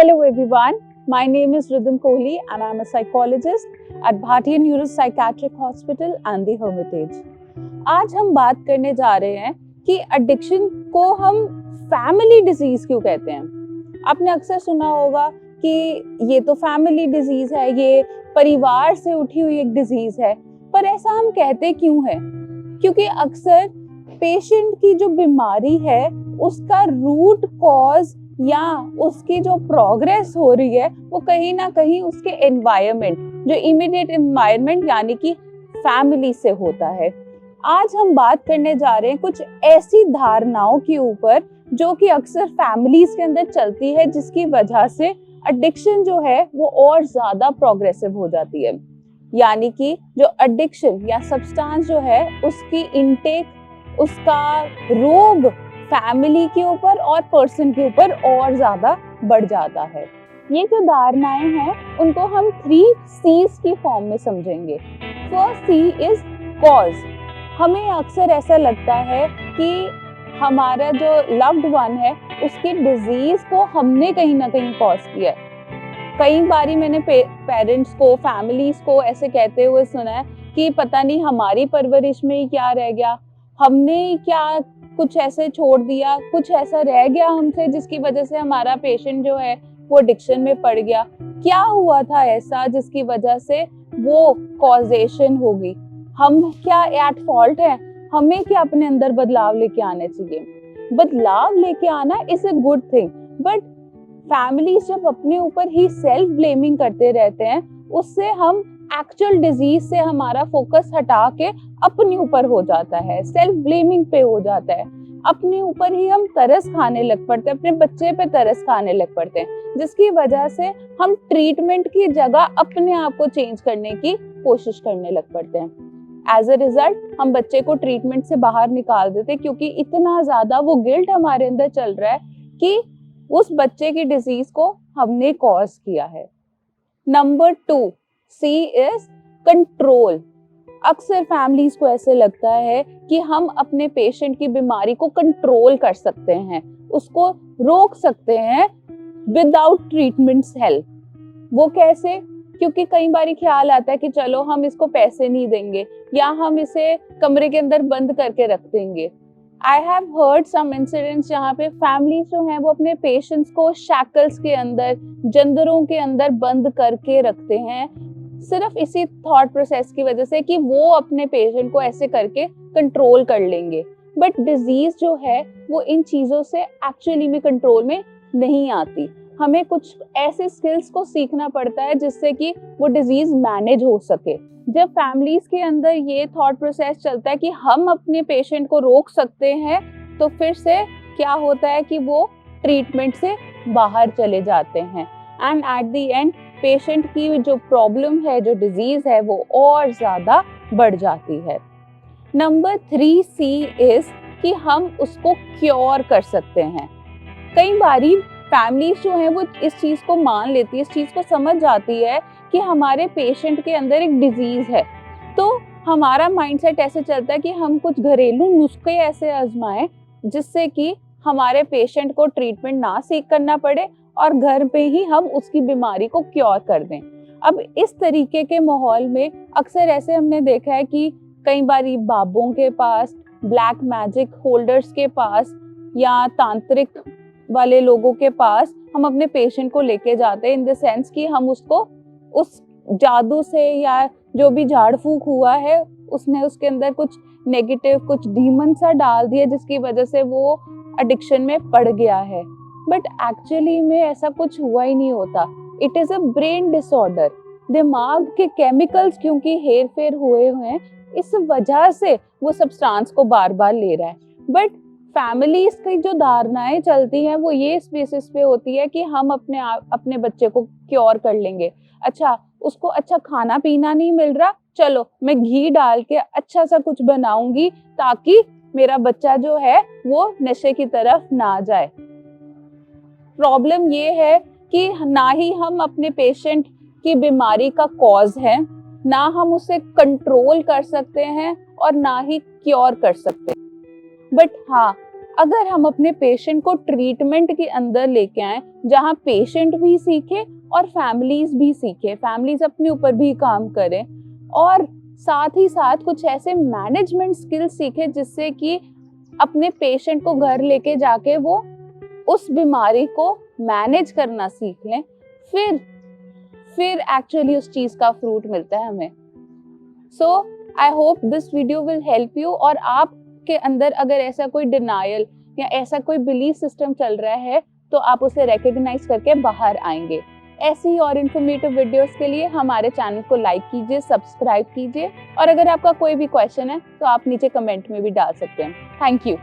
Hello everyone, my name is Rhythm Kohli and I am a psychologist at Bhartiya Neuropsychiatric Hospital and the Hermitage. आज हम बात करने जा रहे हैं कि एडिक्शन को हम फैमिली डिजीज क्यों कहते हैं। आपने अक्सर सुना होगा कि ये तो फैमिली डिजीज है, ये परिवार से उठी हुई एक डिजीज है, पर ऐसा हम कहते क्यों है? क्योंकि अक्सर पेशेंट की जो बीमारी है उसका रूट कॉज या उसकी जो प्रोग्रेस हो रही है वो कहीं ना कहीं उसके एनवायरनमेंट, जो इमीडिएट एनवायरनमेंट यानी कि फैमिली से होता है। आज हम बात करने जा रहे हैं कुछ ऐसी धारणाओं के ऊपर जो कि अक्सर फैमिलीज के अंदर चलती है, जिसकी वजह से एडिक्शन जो है वो और ज्यादा प्रोग्रेसिव हो जाती है। यानी कि जो एडिक्शन या सब्सटेंस जो है उसकी इनटेक, उसका रोग फैमिली के ऊपर और पर्सन के ऊपर और ज्यादा बढ़ जाता है। ये जो धारणाएं हैं उनको हम 3 C's की फॉर्म में समझेंगे। First C is cause. हमें अक्सर ऐसा लगता है कि हमारा जो लव्ड वन है उसकी डिजीज को हमने कहीं ना कहीं कॉज किया है। कई बारी मैंने पेरेंट्स को, फैमिलीज को ऐसे कहते हुए सुना है कि पता नहीं हमारी परवरिश में ही क्या रह गया, हमने क्या कुछ ऐसे छोड़ दिया, कुछ ऐसा रह गया हमसे जिसकी वजह से हमारा पेशेंट जो है वो एडिक्शन में पड़ गया। क्या हुआ था ऐसा जिसकी वजह से वो कॉजेशन होगी? हम क्या एट फॉल्ट है? हमें क्या अपने अंदर बदलाव लेके आने चाहिए? बदलाव लेके आना is a good thing, but families जब अपने ऊपर ही सेल्फ ब्लेमिंग करते रहते हैं, उससे हम एक्चुअल डिजीज से हमारा फोकस हटा के अपने ऊपर हो जाता है, सेल्फ ब्लेमिंग पे हो जाता है। अपने ऊपर ही हम तरस खाने लग पड़ते हैं, अपने बच्चे पे तरस खाने लग पड़ते हैं, जिसकी वजह से हम ट्रीटमेंट की जगह अपने आप को चेंज करने की कोशिश करने लग पड़ते हैं। एज अ रिजल्ट हम बच्चे को ट्रीटमेंट से बाहर निकाल देते हैं, क्योंकि इतना ज्यादा वो गिल्ट हमारे अंदर चल रहा है कि उस बच्चे की डिजीज को हमने कॉज किया है। Number 2 C is control. अक्सर फैमिलीज को ऐसे लगता है कि हम अपने पेशेंट की बीमारी को कंट्रोल कर सकते हैं, उसको रोक सकते हैं विदाउट ट्रीटमेंट्स हेल्प। वो कैसे? क्योंकि कई बार ख्याल आता है कि चलो हम इसको पैसे नहीं देंगे या हम इसे कमरे के अंदर बंद करके रख देंगे। I have heard some incidents जहाँ पे फैमिलीज जो हैं वो अपने पेशेंट्स को शैकल्स के अंदर, जंदरों के अंदर बंद करके रखते हैं, सिर्फ इसी थॉट प्रोसेस की वजह से कि वो अपने पेशेंट को ऐसे करके कंट्रोल कर लेंगे। बट डिजीज जो है वो इन चीजों से एक्चुअली में कंट्रोल में नहीं आती। हमें कुछ ऐसे स्किल्स को सीखना पड़ता है जिससे कि वो डिजीज मैनेज हो सके। जब फैमिलीज के अंदर ये थॉट प्रोसेस चलता है कि हम अपने पेशेंट को रोक सकते हैं, तो फिर से क्या होता है कि वो ट्रीटमेंट से बाहर चले जाते हैं and at the end patient की जो प्रॉब्लम है, जो डिजीज है, वो और ज्यादा बढ़ जाती है। नंबर 3 C इज कि हम उसको क्योर कर सकते हैं। कई बारी फैमिलीज जो है वो इस चीज को मान लेती है, इस चीज को समझ जाती है कि हमारे पेशेंट के अंदर एक डिजीज है, तो हमारा माइंडसेट ऐसे चलता है कि हम कुछ घरेलू नुस्खे ऐसे आजमाएं जिससे कि हमारे पेशेंट को ट्रीटमेंट ना सीख करना पड़े और घर पे ही हम उसकी बीमारी को क्योर कर दें। अब इस तरीके के माहौल में अक्सर ऐसे हमने देखा है कि कई बारी बाबों के पास, ब्लैक मैजिक होल्डर्स के पास या तांत्रिक वाले लोगों के पास हम अपने पेशेंट को लेके जाते हैं, इन द सेंस कि हम उसको उस जादू से या जो भी झाड़ फूक हुआ है उसने उसके अंदर कुछ नेगेटिव, कुछ डीमन सा डाल दिया जिसकी वजह से वो एडिक्शन में पड़ गया है। बट एक्चुअली में ऐसा कुछ हुआ ही नहीं होता। It is a brain disorder. दिमाग के केमिकल्स क्योंकि हेर फेर हुए हैं, इस वजह से वो सब्सटेंस को बार बार ले रहा है। बट फैमिलीज की जो धारणाएं चलती हैं वो ये इस बेसिस पे होती है कि हम अपने बच्चे को क्योर कर लेंगे। अच्छा, उसको अच्छा खाना पीना नहीं मिल रहा, चलो मैं घी डाल के अच्छा सा कुछ बनाऊंगी ताकि मेरा बच्चा जो है वो नशे की तरफ ना जाए। प्रॉब्लम ये है कि ना ही हम अपने पेशेंट की बीमारी का कॉज है, ना हम उसे कंट्रोल कर सकते हैं और ना ही क्योर कर सकते हैं। बट हाँ, अगर हम अपने पेशेंट को ट्रीटमेंट के अंदर लेके आए जहाँ पेशेंट भी सीखे और फैमिलीज भी सीखे, फैमिलीज अपने ऊपर भी काम करें और साथ ही साथ कुछ ऐसे मैनेजमेंट स्किल्स सीखे जिससे कि अपने पेशेंट को घर लेके जाके वो उस बीमारी को मैनेज करना सीख लें, फिर एक्चुअली उस चीज का फ्रूट मिलता है हमें। So I hope this video will help you, और आपके अंदर अगर ऐसा कोई डिनायल या ऐसा कोई बिलीफ सिस्टम चल रहा है तो आप उसे रिकॉग्नाइज करके बाहर आएंगे। ऐसी ही और इन्फॉर्मेटिव वीडियोस के लिए हमारे चैनल को लाइक कीजिए, सब्सक्राइब कीजिए, और अगर आपका कोई भी क्वेश्चन है तो आप नीचे कमेंट में भी डाल सकते हैं। Thank you.